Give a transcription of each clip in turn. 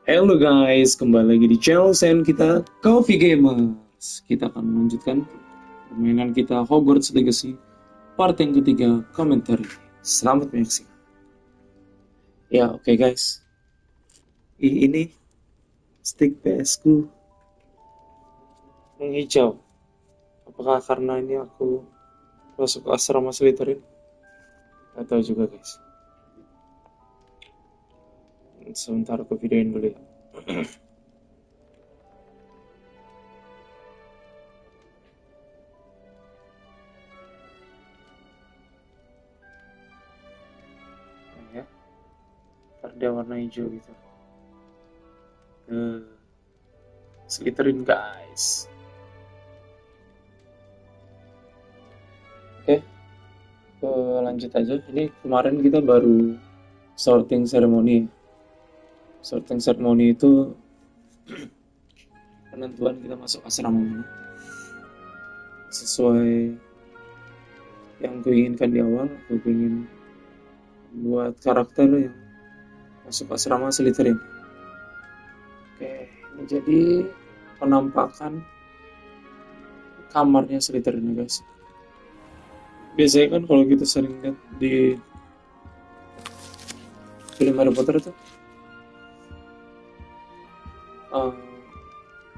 Halo guys, kembali lagi di channel sen kita Coffee Gamers. Kita akan melanjutkan permainan kita Hogwarts Legacy part yang ketiga, komentar. Selamat menyaksikan. Ya, oke guys. Ini stick PS ku menghijau. Apakah karena ini aku masuk asrama Slytherin? Gak tahu juga guys. Sebentar aku videoin dulu ya. Nah, ya, ntar dia warna hijau gitu. Slytherin guys. Oke, lanjut aja. Ini kemarin kita baru sorting ceremony. Sorting ceremony itu penentuan kita masuk asrama mana. Sesuai yang gue inginkan di awal, gue ingin buat karakter yang masuk asrama Slytherin. Oke, ini jadi penampakan kamarnya Slytherin guys. Biasanya kan kalau kita sering lihat di film Harry Potter tuh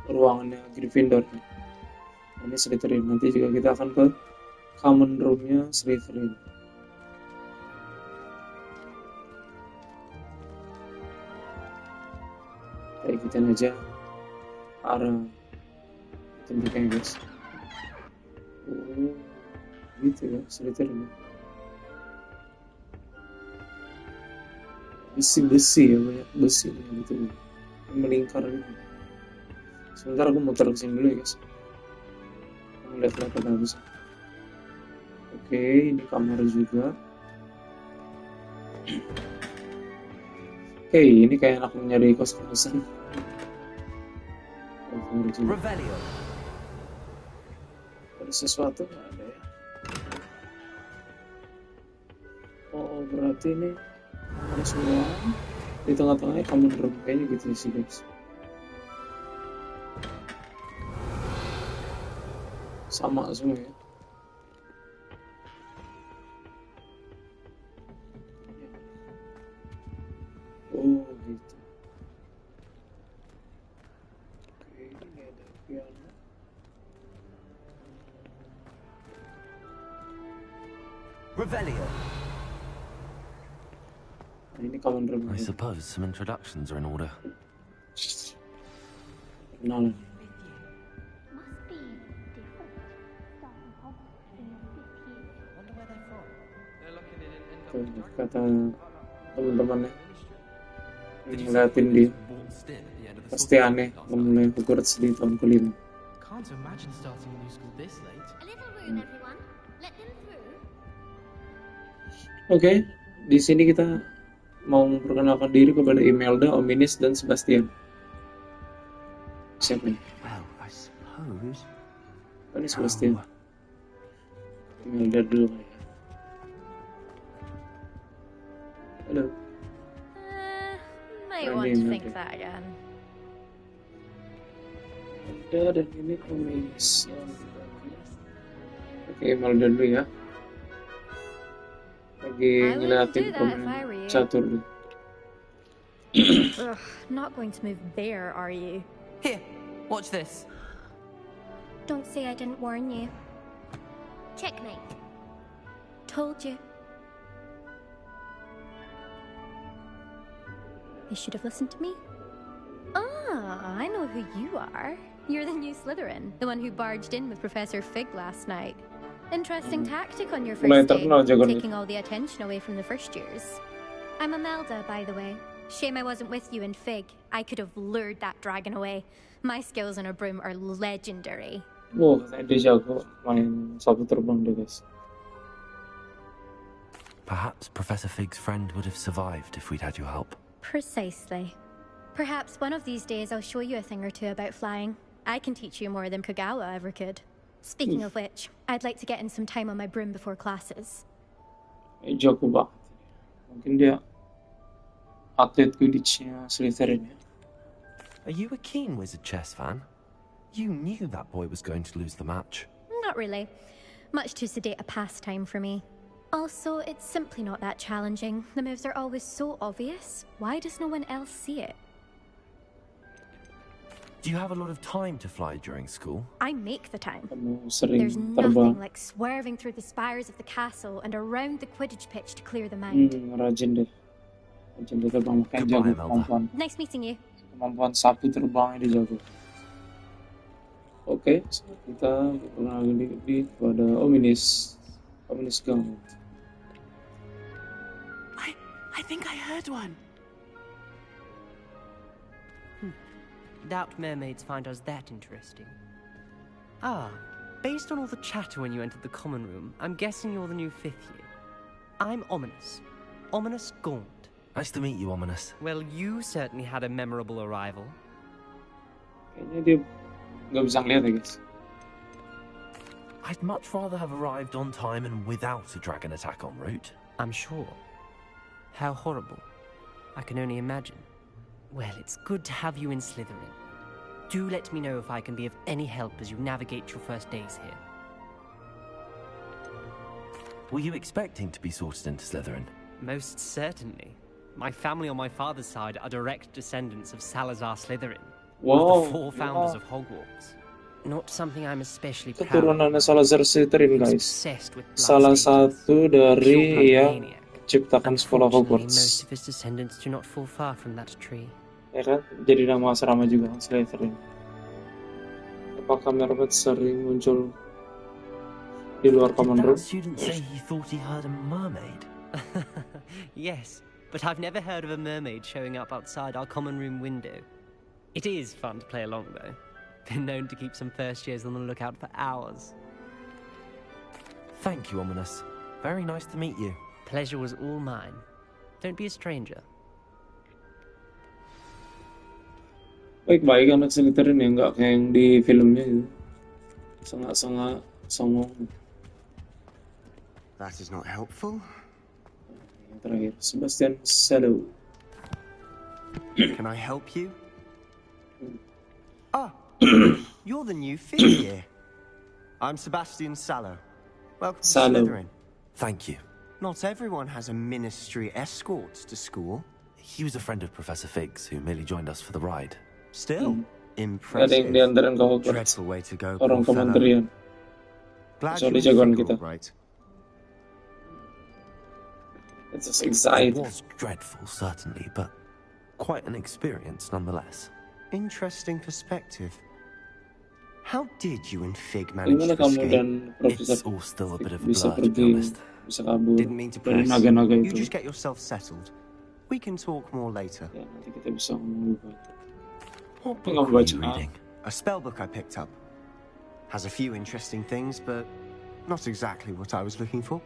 ruangannya Gryffindor. Ini Slytherin. Nanti juga kita akan ke common room-nya Slytherin. Kita ikutin aja arah tunjuknya guys. Gitu ya Slytherin. Besi-besi ya, banyak besi gitu. Melingkar gitu. Sebentar aku muter kesini dulu ya guys. Lihat-lihat apa bisa. Oke, ini kamar juga. Oke, ini kayak anak nyari kos-kosan. Ada sesuatu nggak ada ya? Oh, berarti ini ada semua di tengah-tengahnya common room kayaknya gitu sih guys. Sama semua ya. Oh gitu. Oke, ini ada piano. Revelio. Nah, ini common room. I suppose some introductions are in order. Kenalan. Kata teman-temannya ngeliatin dia pasti aneh memulai Hogwarts di tahun kelima. Oke, di sini kita mau memperkenalkan diri kepada Imelda, Ominis, dan Sebastian. Siapa nih? Well, I suppose. Ini Sebastian. Imelda dulu kali ya. Halo. Might want to think that again. Ada dan ini Ominis. Oke, Imelda dulu ya. Lagi ngeliatin pemain catur. Ugh, not going to move there, are you? Here, watch this. Don't say I didn't warn you. Checkmate. Told you. You should have listened to me. Ah, I know who you are. You're the new Slytherin, the one who barged in with Professor Fig last night. Interesting tactic on your first day, taking all the attention away from the first years. I'm Imelda, by the way. Shame I wasn't with you in Fig. I could have lured that dragon away. My skills on a broom are legendary. Wow, dia jago main sapu terbang deh guys. Perhaps Professor Fig's friend would have survived if we'd had your help. Precisely. Perhaps one of these days I'll show you a thing or two about flying. I can teach you more than Kagawa ever could. Speaking of which, I'd like to get in some time on my broom before classes. Jago banget. Mungkin dia atlet Quidditch-nya Slytherin ya. Are you a keen wizard chess fan? You knew that boy was going to lose the match. Not really. Much too sedate a pastime for me. Also, it's simply not that challenging. The moves are always so obvious. Why does no one else see it? Do you have a lot of time to fly during school? I make the time. Kamu sering There's terbang. nothing like swerving through the spires of the castle and around the Quidditch pitch to clear the mind. Rajin deh. Rajin deh terbang. Makanya Goodbye, jago Imelda. kemampuan. Nice meeting you. Kemampuan sapi terbangnya dia jago. Oke, kita lagi pada Ominis Gauntlet. I think I heard one. Doubt mermaids find us that interesting. Ah, based on all the chatter when you entered the common room, I'm guessing you're the new 5th year. I'm Ominous. Ominous Gaunt. Nice to meet you, Ominous. Well, you certainly had a memorable arrival. Kayaknya dia nggak bisa ngeliat ya guys. I'd much rather have arrived on time and without a dragon attack en route. I'm sure. How horrible. I can only imagine. Well, it's good to have you in Slytherin. Do let me know if I can be of any help as you navigate your first days here. Were you expecting to be sorted into Slytherin? Most certainly. My family on my father's side are direct descendants of Salazar Slytherin, one of the 4 founders of Hogwarts. Not something I'm especially proud of. Keturunannya Salazar Slytherin guys. Obsessed with Salah satu dari yang maniac. ciptakan sekolah Unfortunately, most Hogwarts. of his descendants do not fall far from that tree. Ya kan? Jadi nama asrama juga kan Slytherin. Apakah Mermaid sering muncul di luar common Did room? that student say he thought he heard a mermaid? Yes, but I've never heard of a mermaid showing up outside our common room window. It is fun to play along, though. Been known to keep some first years on the lookout for hours. Thank you, Ominous. Very nice to meet you. Pleasure was all mine. Don't be a stranger. Baik-baik anak Slytherin ya, nggak kayak yang di filmnya gitu. Sengak-sengak, songong. That is not helpful. Yang terakhir, Sebastian Shadow. Can I help you? Ah, you're the new 5th year. I'm Sebastian Sallow. Welcome to Sallow. Slytherin. Thank you. Not everyone has a ministry escort to school. He was a friend of Professor Fig's who merely joined us for the ride. Still, Ada yang impressive. diantarin ke Hogwarts. Dreadful way to go, Orang poor fellow. kementerian. Glad Soalnya you're jagoan in kita. Figgle, right? It's just It exciting. was dreadful, certainly, but quite an experience nonetheless. Interesting perspective. How did you and Fig manage Gimana to kamu escape? dan Profesor It's all still a bit of a bisa blur, to be pergi, honest. bisa kabur Didn't mean to dari press. naga-naga You itu? just get yourself settled. We can talk more later. Ya, nanti kita bisa ngomong juga. What Kamu book were you baca? reading? A spellbook I picked up. Has a few interesting things, but not exactly what I was looking for.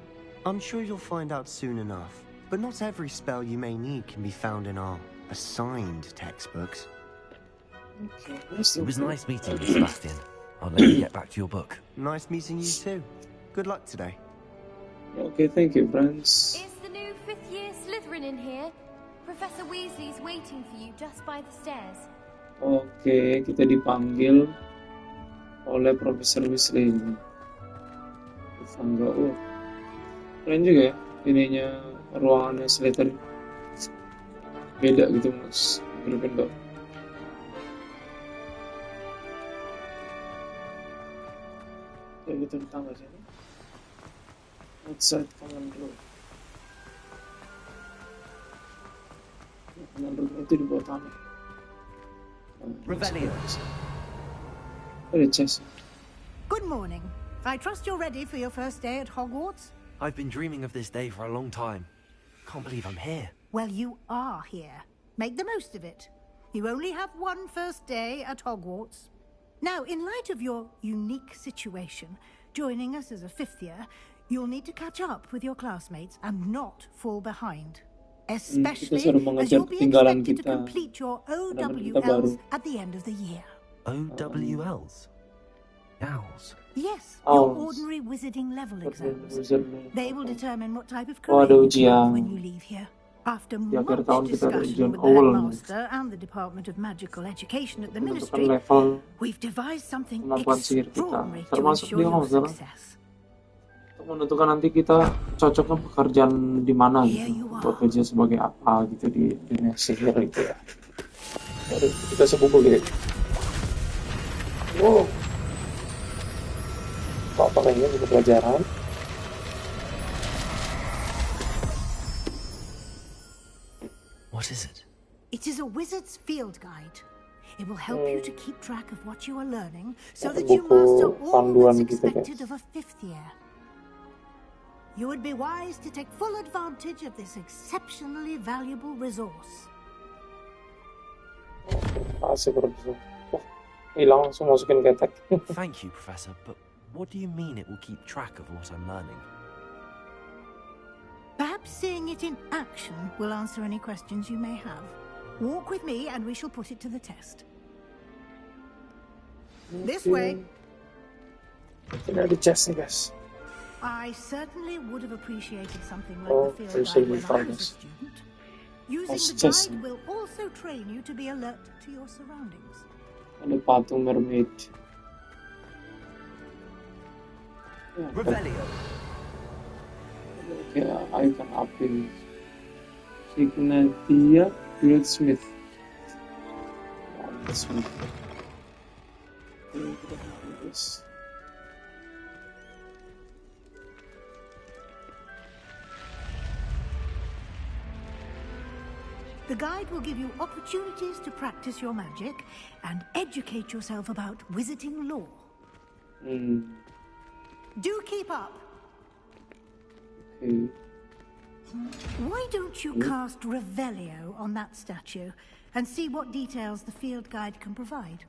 I'm sure you'll find out soon enough. But not every spell you may need can be found in our assigned textbooks. It was nice meeting you, Sebastian. I'll let you get back to your book. Nice meeting you too. Good luck today. Okay, thank you, friends. Is the new 5th year Slytherin in here? Professor Weasley's waiting for you just by the stairs. Oke, kita dipanggil oleh Profesor Weasley. Tangga, keren juga ya, ininya ruangannya Slytherin. Beda gitu mas, Gryffindor. Kayak gitu di tangga sini. Outside common room. Common room itu di bawah tanah. Revelio. Ada chest. Good morning. I trust you're ready for your first day at Hogwarts? I've been dreaming of this day for a long time. Can't believe I'm here. Well, you are here. Make the most of it. You only have one first day at Hogwarts. Now, in light of your unique situation, joining us as a 5th year, you'll need to catch up with your classmates and not fall behind. Especially suruh as mengejar you'll be ketinggalan expected to kita. complete your Karena kita baru. OWLs at the end of the year. OWLs? Owls? Yes, your Owls. ordinary wizarding level exams. Wizard. They will determine what type of Oh, career ada you choose ujian. when you leave here. After Di akhir much tahun kita ada ujian discussion with the awal nih. headmaster and the Department of Magical Education at the Menentukan Ministry, level we've devised something kemampuan sihir kita. extraordinary to Termasuk ensure dia your kalau salah success. untuk menentukan nanti kita cocoknya pekerjaan di mana Here gitu. you Buat are. kerja sebagai apa gitu di dunia sihir gitu ya. Mari kita sebuku gitu. Wow. Apa kayaknya buku pelajaran? What is it? It is a wizard's field guide. It will help you to keep track of what you are learning so that you Buku master all panduan that's gitu, expected guys. of a 5th year. You would be wise to take full advantage of this exceptionally valuable resource. Asik profesor. Oh, hilang langsung masukin ketek. Thank you, Professor, but what do you mean it will keep track of what I'm learning? Perhaps seeing it in action will answer any questions you may have. Walk with me and we shall put it to the test. This way. Ini ada chest nih guys. I certainly would have appreciated something like Oh, the field I'm guide sorry, when I was a Fathers. student. Using Oh, the just- guide will also train you to be alert to your surroundings. Ada patung mermaid. Ya, Revelio. kayak icon api. Signatia Goldsmith. Goldsmith. Ini kita harus. The guide will give you opportunities to practice your magic and educate yourself about wizarding lore. Do keep up. Okay. Why don't you cast Revelio on that statue and see what details the field guide can provide?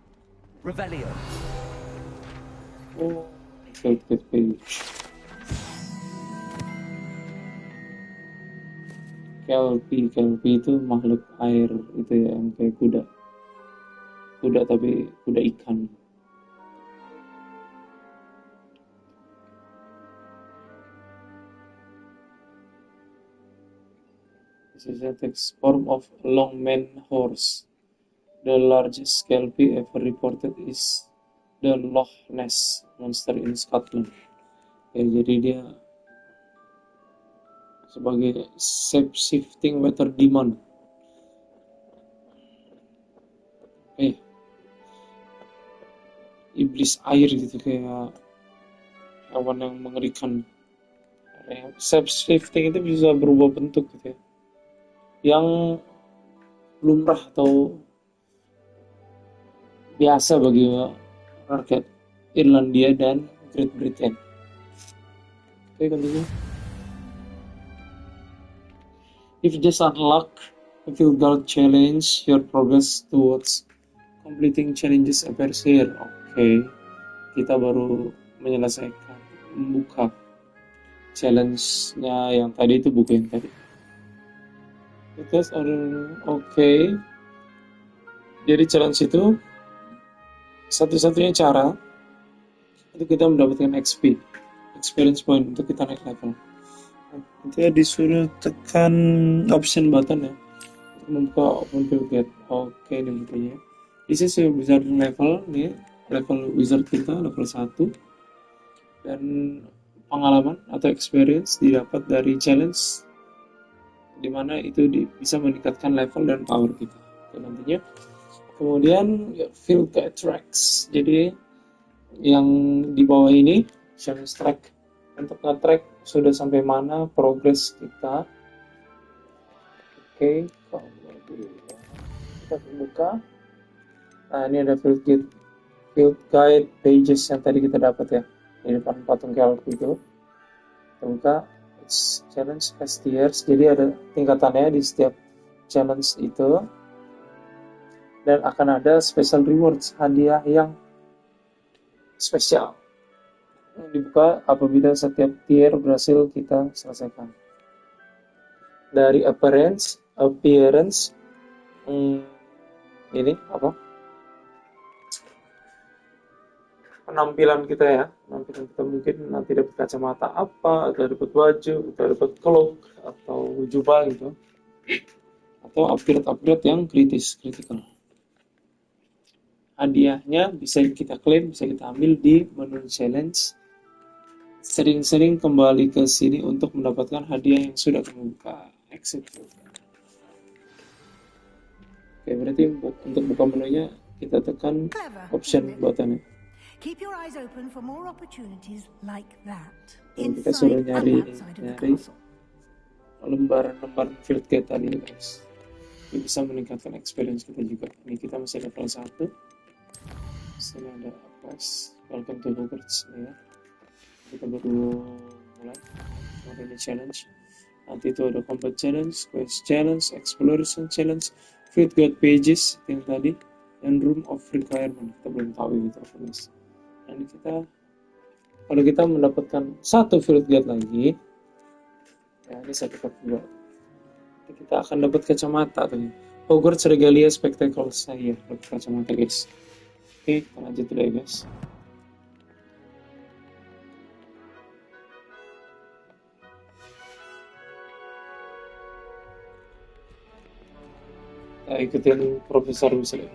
Revelio. Oh, shortcut page. Kelpie itu makhluk air itu ya, yang kayak kuda tapi kuda ikan. This is a text form of longman horse. The largest kelpie ever reported is the Loch Ness monster in Scotland. Ya, jadi dia sebagai shape-shifting water demon. Iblis air gitu, kayak hewan yang mengerikan. Shape-shifting itu bisa berubah bentuk gitu ya. Yang lumrah atau biasa bagi rakyat Irlandia dan Great Britain. Oke, continue. If you just unlock a field guide challenge, your progress towards completing challenges appears here. Oke, kita baru menyelesaikan membuka challenge-nya yang tadi, itu buku yang tadi. Oke. Jadi challenge itu satu-satunya cara untuk kita mendapatkan XP, experience point, untuk kita naik level. Nanti ya disuruh tekan option button ya untuk membuka open field gate. Oke, ini bukunya. This is your wizard level, nih level wizard kita level 1, dan pengalaman atau experience didapat dari challenge, dimana itu bisa meningkatkan level dan power kita. Oke, nantinya kemudian field guide tracks, jadi yang di bawah ini challenge track untuk nge-track sudah sampai mana progress kita. Oke, kita buka. Nah, ini ada field guide pages yang tadi kita dapat ya, di depan patung kelpie itu. Kita buka, it's challenge as tiers, jadi ada tingkatannya di setiap challenge itu, dan akan ada special rewards, hadiah yang spesial yang dibuka apabila setiap tier berhasil kita selesaikan. Dari appearance, ini apa? Penampilan kita ya, penampilan kita mungkin nanti dapat kacamata apa, atau dapat baju, atau dapat cloak, atau jubah gitu. atau upgrade yang kritikal. Hadiahnya bisa kita klaim, bisa kita ambil di menu challenge. Sering-sering kembali ke sini untuk mendapatkan hadiah yang sudah kamu buka. Exit. Oke, berarti untuk buka menunya kita tekan option button. Keep your eyes open for more opportunities like that. Kita suruh nyari lembaran field guide tadi, guys. Ini bisa meningkatkan experience kita juga. Ini kita masih level 1. Sini ada quest, welcome to Hogwarts ya. Kita baru mulai. Ada challenge. Nanti itu ada combat challenge, quest challenge, exploration challenge, field guide pages yang tadi, dan room of requirement. Kita belum tahu itu apa, guys. Dan kalau kita mendapatkan satu field guide lagi, ya ini saya dapat 2. Kita akan dapat kacamata tuh. Hogwarts Regalia Spectacle saya dapat kacamata, guys. Oke, kita lanjut dulu ya, guys. Kita ikutin profesor misalnya.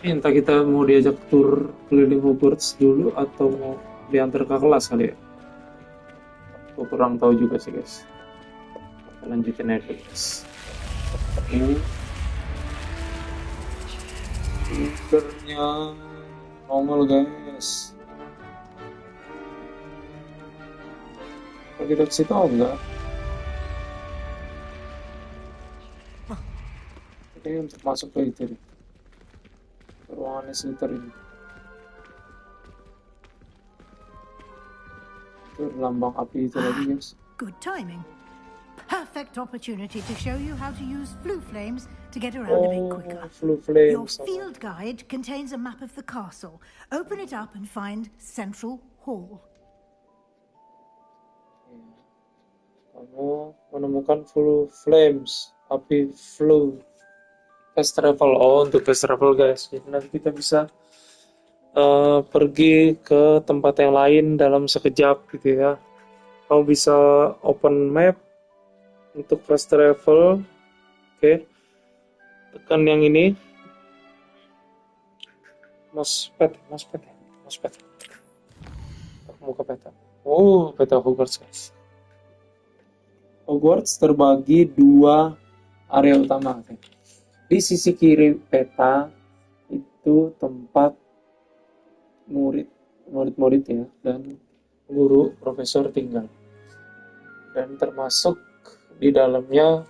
Entah kita mau diajak tur keliling Hogwarts dulu atau mau diantar ke kelas kali ya. Aku kurang tahu juga sih, guys. Kita lanjutin aja, guys. Pinternya nongol, guys. Kalau kita ke situ enggak? Ini untuk masuk ke itu nih. Ruangannya sekitar ini. Itu lambang api itu lagi, guys. Good timing. Perfect opportunity to show you how to use flue flames to get around a bit quicker. Flue flames. Your field guide contains a map of the castle. Open it up and find Central Hall. Kamu menemukan flue flames, api flue. Fast travel, untuk fast travel, guys. Jadi nanti kita bisa pergi ke tempat yang lain dalam sekejap gitu ya. Kamu bisa open map untuk fast travel. Oke. Tekan yang ini. Mousepad. Buka peta. Peta Hogwarts, guys. Hogwarts terbagi 2 area utama. Di sisi kiri peta itu tempat murid-murid ya, dan guru profesor tinggal. Dan termasuk di dalamnya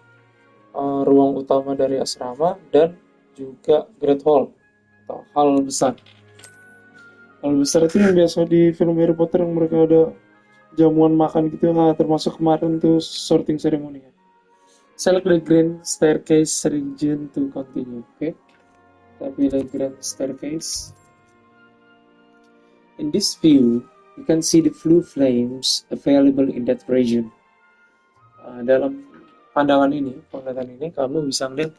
ruang utama dari asrama dan juga Great Hall atau hal besar. Hal besar itu yang biasa di film Harry Potter yang mereka ada jamuan makan gitu. Nah, termasuk kemarin tuh sorting ceremony. Select the grand staircase region to continue. Okay, kita pilih grand staircase. In this view, you can see the flue flames available in that region. Dalam pandangan ini, penglihatan ini, kamu bisa melihat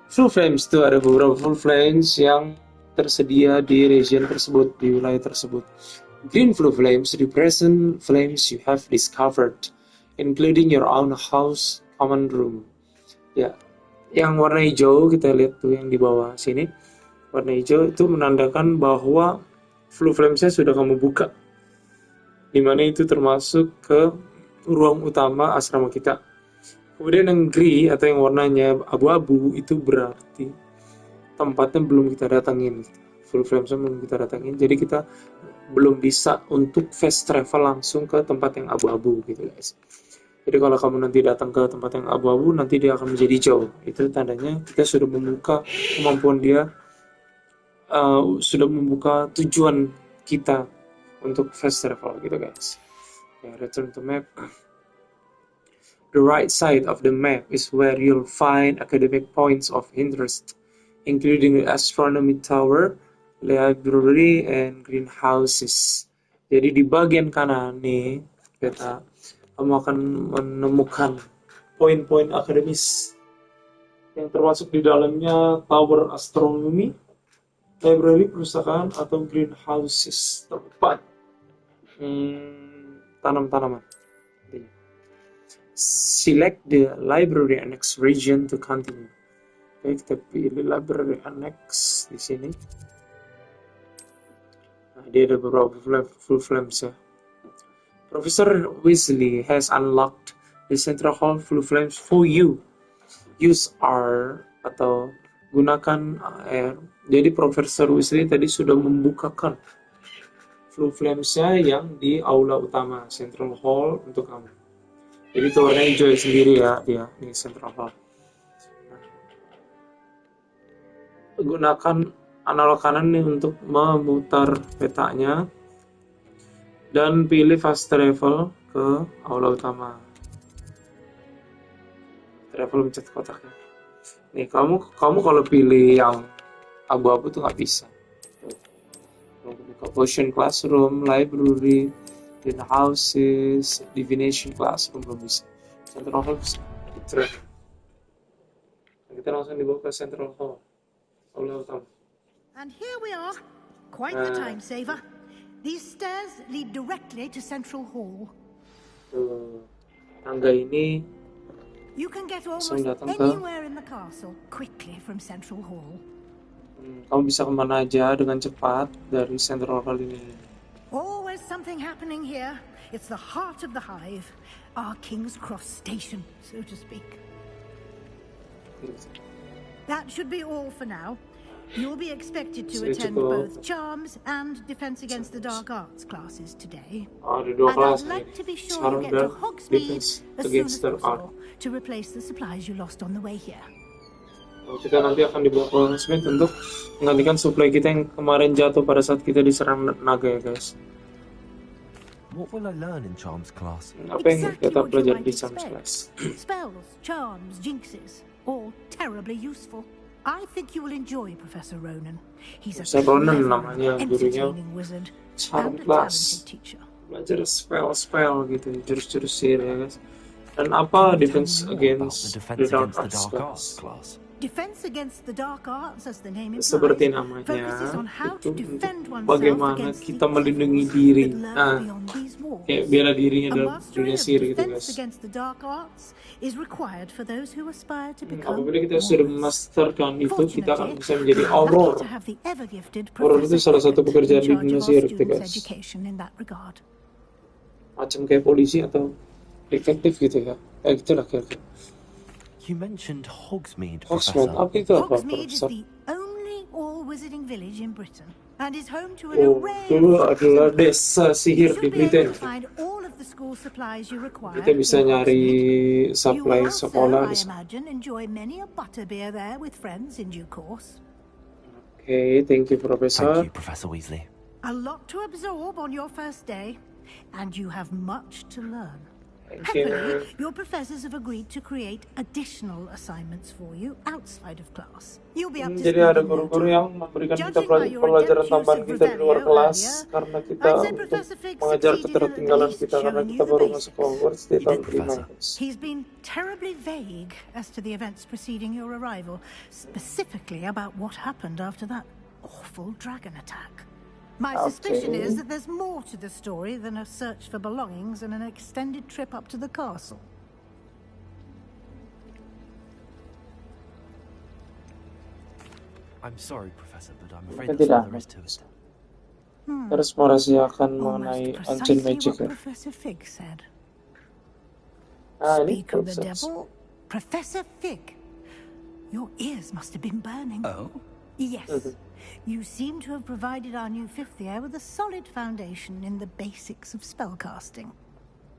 flue flames itu ada beberapa flue flames yang tersedia di region tersebut, di wilayah tersebut. Green flue flames represent flames you have discovered, including your own house common room. Ya, yang warna hijau kita lihat tuh yang di bawah sini. Warna hijau itu menandakan bahwa flue flames-nya sudah kamu buka. Dimana itu termasuk ke ruang utama asrama kita. Kemudian yang grey atau yang warnanya abu-abu itu berarti tempatnya belum kita datangin. Flue flames-nya belum kita datangin. Jadi kita belum bisa untuk fast travel langsung ke tempat yang abu-abu gitu, guys. Jadi kalau kamu nanti datang ke tempat yang abu-abu, nanti dia akan menjadi hijau. Itu tandanya kita sudah membuka kemampuan dia, sudah membuka tujuan kita untuk fast travel gitu, guys. Okay, return to map. The right side of the map is where you'll find academic points of interest, including the astronomy tower, library, and greenhouses. Jadi di bagian kanan nih, kamu akan menemukan poin-poin akademis yang termasuk di dalamnya tower astronomy, library, perpustakaan, atau greenhouses, tempat tanam-tanaman. Select the library annex region to continue. Oke, kita pilih library annex di sini. Nah, dia ada beberapa full flames ya. Professor Weasley has unlocked the Central Hall full flames for you. Use R atau gunakan R. Jadi Profesor Weasley tadi sudah membukakan full flames-nya yang di aula utama Central Hall untuk kamu. Jadi itu warnanya hijau sendiri ya dia di Central Hall. Gunakan analog kanan nih untuk memutar petanya dan pilih fast travel ke aula utama. Travel mencet kotaknya. Nih kamu kalau pilih yang abu-abu tuh nggak bisa. Buka potion classroom, library, greenhouses, divination classroom belum bisa. Central Hall bisa. Kita langsung dibawa ke Central Hall. Aula utama. And here we are. Quite the time saver. These stairs lead directly to Central Hall. Tangga ini You can get almost anywhere in the castle quickly from Central Hall. Kamu bisa kemana aja dengan cepat dari Central Hall ini. Always something happening here. It's the heart of the hive, our King's Cross station, so to speak. That should be all for now. You'll be expected to attend both Charms and Defense Against the Dark Arts classes today. Ada dua kelas I'd like to be sure Charm you get dan to Hogsmeade Defense as soon Against as the possible to replace the supplies you lost on the way here. Kita nanti akan dibawa ke Hogsmeade untuk menggantikan supply kita yang kemarin jatuh pada saat kita diserang naga ya guys. What will I learn in Charms class? Apa yang kita pelajari di Charms class? Spells, charms, jinxes, all terribly useful. I think you will enjoy Professor Ronan. He's a Ronan clever, namanya gurunya. entertaining wizard Charm and a class. talented teacher. Belajar spell gitu, jurus-jurus sihir ya guys. Dan apa Defense Against the Dark Arts class? Defense Against the Dark Arts, as the name implies, Seperti namanya, focuses on how itu to defend untuk oneself bagaimana against kita the melindungi evils diri. that lurk Nah, beyond these walls. kayak bela dirinya A dalam mastery dunia of sihir gitu Defense guys. Against the Dark Arts is required for those who aspire to become Apabila kita sudah warriors. memasterkan itu, kita akan bisa menjadi Fortunately, auror. lucky to have the ever-gifted Auror itu Professor salah satu Hibbert pekerjaan in di charge dunia of sihir our gitu students' guys. education in that regard. Macam kayak polisi atau detektif gitu ya. Kayak gitu lah kira-kira. You mentioned Hogsmeade, Hogsmeade, Professor. apa itu apa, Hogsmeade is Profesor? the only all-wizarding village in Britain and is home to an Oh, array dulu of adalah shops. desa You sihir di should be Britain. able to find all of the school supplies you require. Kita bisa in nyari Hogsmeade. You supply will also, sekolah. I imagine, enjoy many a butterbeer there with friends in due course. Oke, thank you, Profesor. Thank you, Professor Weasley. A lot to absorb on your first day, and you have much to learn. Thank you. Happily, your professors have agreed to create additional assignments for you outside of class. You'll be up to Jadi speed ada in no guru-guru time. yang memberikan kita Judging by your pelajaran adept tambahan use of kita di luar Revelio kelas earlier, karena kita I'd say untuk Professor Fig mengajar succeeded in at ketertinggalan least kita karena showing kita you the baru masuk basics. Hogwarts di You tahun did, kelima. Professor. He's been terribly vague as to the events preceding your arrival, specifically about what happened after that awful dragon attack. My suspicion is that there's more to the story than a search for belongings and an extended trip up to the castle. I'm sorry, Professor, but I'm afraid Mungkin that's all tidak. there is to it. Terus merahasiakan mengenai Almost Ancient precisely Magic what ya. Professor Fig said. Ah, ini Speak of the Profesor. devil, Professor Fig. Your ears must have been burning. Oh? Yes. You seem to have provided our new fifth year with a solid foundation in the basics of spellcasting.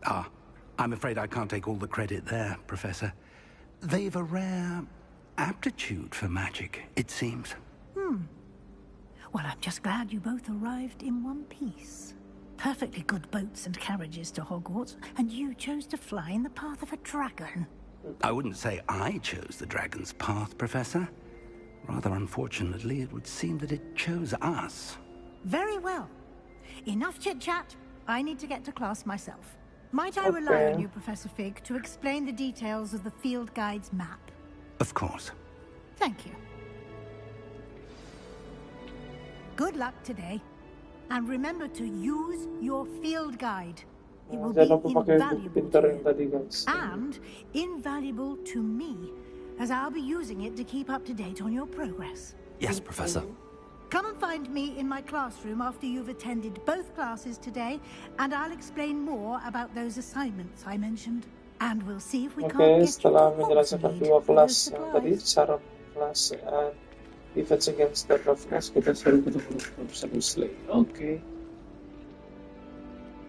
Ah, I'm afraid I can't take all the credit there, Professor. They've a rare aptitude for magic, it seems. Well, I'm just glad you both arrived in one piece. Perfectly good boats and carriages to Hogwarts, and you chose to fly in the path of a dragon. I wouldn't say I chose the dragon's path, Professor. Rather unfortunately, it would seem that it chose us. Very well. Enough chit-chat. I need to get to class myself. Might I rely on you, Professor Fig, to explain the details of the field guide's map? Of course. Thank you. Good luck today. And remember to use your field guide. It will Jangan be lupa pakai buku invaluable pintar to yang you. tadi guys. And invaluable to me, as I'll be using it to keep up to date on your progress. Yes, Professor. Come and find me in my classroom after you've attended both classes today, and I'll explain more about those assignments I mentioned. And we'll see if we Oke, can't get you setelah to menjelaskan Hogsmeade dua for kelas those yang tadi, supplies. saraf kelas and defense against the roughness, kita seru ketemu Profesor Weasley. Oke.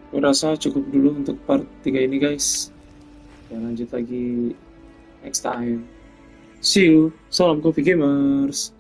Gue rasa cukup dulu untuk part 3 ini guys. Dan lanjut lagi next time. See you. Salam Coffee Gamers.